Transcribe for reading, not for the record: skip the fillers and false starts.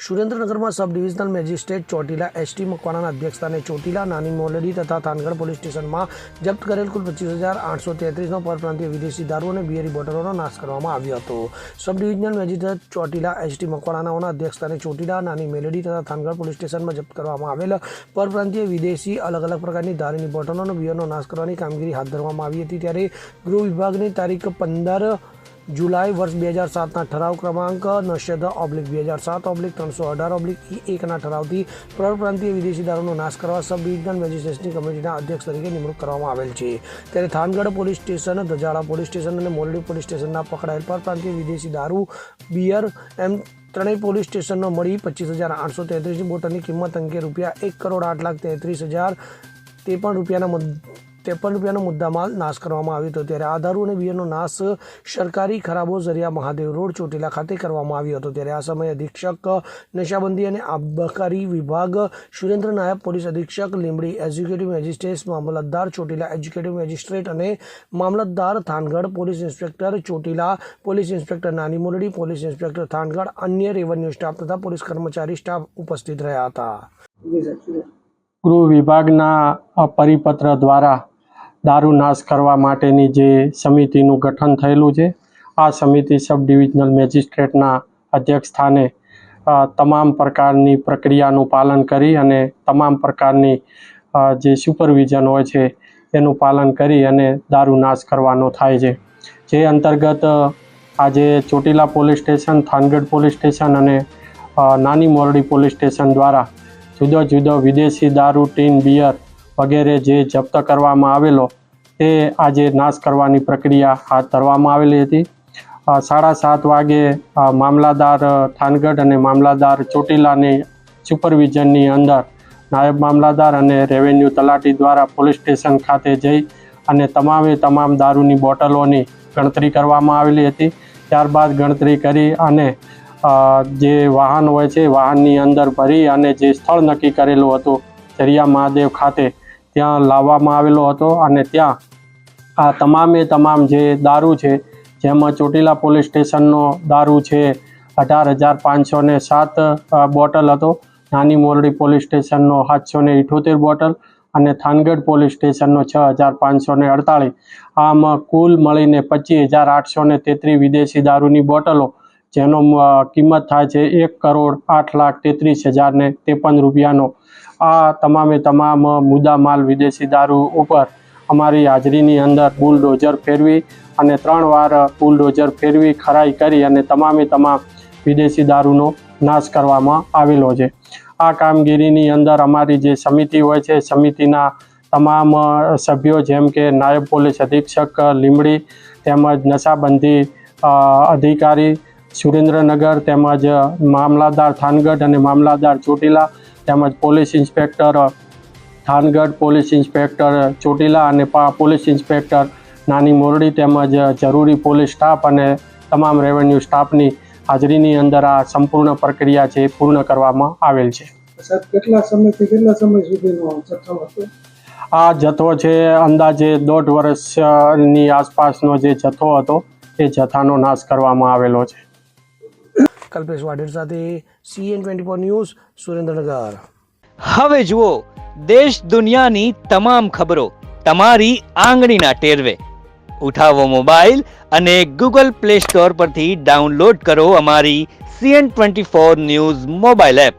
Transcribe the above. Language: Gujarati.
સુરેન્દ્રનગરમાં sub divisional magistrate Chotila S T મકવાણાના અધ્યક્ષસ્થાને ચોટીલા, નાની મોલડી તથા થાનગઢ પોલીસ સ્ટેશનમાં જપ્ત કરેલ કુલ 25,833નો પરપ્રાંતીય વિદેશી દારૂ અને બિયરી બોટલોનો નાશ કરવામાં આવ્યો હતો. Sub divisional magistrate Chotila S T મકવાણાના અધ્યક્ષસ્થાને ચોટીલા, નાની મેલડી તથા થાનગઢ પોલીસ સ્ટેશનમાં જપ્ત કરવામાં આવેલ પરપ્રાંતીય વિદેશી અલગ અલગ પ્રકારની દારૂની બોટલો અને બિયરનો નાશ કરવાની કામગીરી હાથ ધરવામાં આવી હતી. ત્યારે ગૃહ વિભાગની તારીખ 15 જુલાઈ વર્ષ 2007ના ઠરાવ ક્રમાંક 910/2007/318/E1ના ઠરાવથી પરપ્રાંતીય વિદેશી દારૂનો નાશ કરવા સબ ડિવિઝનલ મેજિસ્ટ્રેટની કમિટીના અધ્યક્ષ તરીકે નિમણૂક કરવામાં આવેલ છે. ત્યારે Thangadh police station, Dhajala police station અને મોલડી પોલીસ સ્ટેશનના પકડાયેલ પરપ્રાંતીય વિદેશી દારૂ, બિયર એમ ત્રણેય પોલીસ સ્ટેશનનો મળી 25,833ની બોટલની કિંમત અંકે ₹1,08,33,053 મુદ્દામાલ નાશ કરવામાં આવ્યો હતો. ત્યારે આ દારૂ અને બિયરનો નાશ સરકારી ખરાબો ઝરિયા મહાદેવ રોડ ચોટીલા ખાતે કરવામાં આવ્યો હતો. ત્યારે આ સમયે અધિક્ષક નશાબંધી અને આબકારી વિભાગ સુરેન્દ્ર નાયબ પોલીસ અધિક્ષક લીંબડી, એક્ઝિક્યુટિવ મેજિસ્ટ્રેટ મામલતદાર ચોટીલા, એક્ઝિક્યુટિવ મેજિસ્ટ્રેટ અને મામલતદાર Thangadh, police inspector Chotila, police inspector Nani Moldi, police inspector Thangadh, અન્ય રેવન્યુ સ્ટાફ તથા પોલીસ કર્મચારી સ્ટાફ ઉપસ્થિત રહ્યા હતા. ગૃહ વિભાગના પરિપત્ર દ્વારા દારૂ નાશ કરવા માટેની જે સમિતિનું ગઠન થયેલું છે, આ સમિતિ સબ ડિવિઝનલ મેજિસ્ટ્રેટના અધ્યક્ષ સ્થાને તમામ પ્રકારની પ્રક્રિયાનું પાલન કરી અને તમામ પ્રકારની જે સુપરવિઝન હોય છે એનું પાલન કરી અને દારૂ નાશ કરવાનો થાય છે. જે અંતર્ગત આજે Chotila police station, Thangadh police station અને નાની મોરડી પોલીસ સ્ટેશન દ્વારા જુદો જુદો વિદેશી દારૂ, ટીન, બિયર વગેરે જે જપ્ત કરવામાં આવેલો તે આજે નાશ કરવાની પ્રક્રિયા હાથ ધરવામાં આવેલી હતી. 7:30 વાગે મામલાદાર થાનગઢ અને મામલાદાર ચોટીલાની સુપરવિઝનની અંદર નાયબ મામલાદાર અને રેવન્યુ તલાટી દ્વારા પોલીસ સ્ટેશન ખાતે જઈ અને તમામ દારૂની બોટલોની ગણતરી કરવામાં આવેલી હતી. ત્યારબાદ ગણતરી કરી અને જે વાહન હોય છે વાહનની અંદર ભરી અને જે સ્થળ નક્કી કરેલું હતું ઝરિયા મહાદેવ ખાતે ત્યાં લાવવામાં આવેલો હતો. અને ત્યાં આ તમામ જે દારૂ છે, જેમાં ચોટીલા પોલીસ સ્ટેશનનો દારૂ છે 18,507 બોટલ હતો, નાની મોરડી પોલીસ સ્ટેશનનો 778 બોટલ અને થાનગઢ પોલીસ સ્ટેશનનો 6,548. આમ કુલ મળીને 25,833 વિદેશી દારૂની બોટલો, જેનો કિંમત થાય છે ₹1,08,33,053 આ તમામ મુદ્દામાલ વિદેશી દારૂ ઉપર અમારી હાજરીની અંદર બુલડોઝર ફેરવી અને 3 વાર બુલડોઝર ફેરવી ખરાઈ કરી અને તમામ વિદેશી દારૂનો નાશ કરવામાં આવેલો છે. આ કામગીરીની અંદર અમારી જે સમિતિ હોય છે, સમિતિના તમામ સભ્યો જેમ કે નાયબ પોલીસ અધિક્ષક લીંબડી, તેમજ નશાબંધી અધિકારી સુરેન્દ્રનગર, તેમજ મામલાદાર થાનગઢ અને મામલાદાર ચોટીલા, તેમજ police inspector Thangadh, police inspector Chotila અને પોલીસ ઇન્સ્પેક્ટર નાની મોરડી, તેમજ જરૂરી પોલીસ સ્ટાફ અને તમામ રેવન્યુ સ્ટાફની હાજરીની અંદર આ સંપૂર્ણ પ્રક્રિયા છે પૂર્ણ કરવામાં આવેલ છે. કેટલા સમય સુધીનો જથ્થો હતો? આ જથ્થો છે અંદાજે 1.5 વર્ષની આસપાસનો જે જથ્થો હતો એ જથ્થાનો નાશ કરવામાં આવેલો છે. કલ્પેશ વાઢેર સાથે CN24 ન્યૂઝ, સુરેન્દ્રનગર. હવે જુઓ દેશ દુનિયાની તમામ ખબરો તમારી આંગળીના ટેરવે. ઉઠાવો મોબાઈલ અને Google Play Store પરથી ડાઉનલોડ કરો અમારી CN24 ન્યૂઝ મોબાઈલ એપ.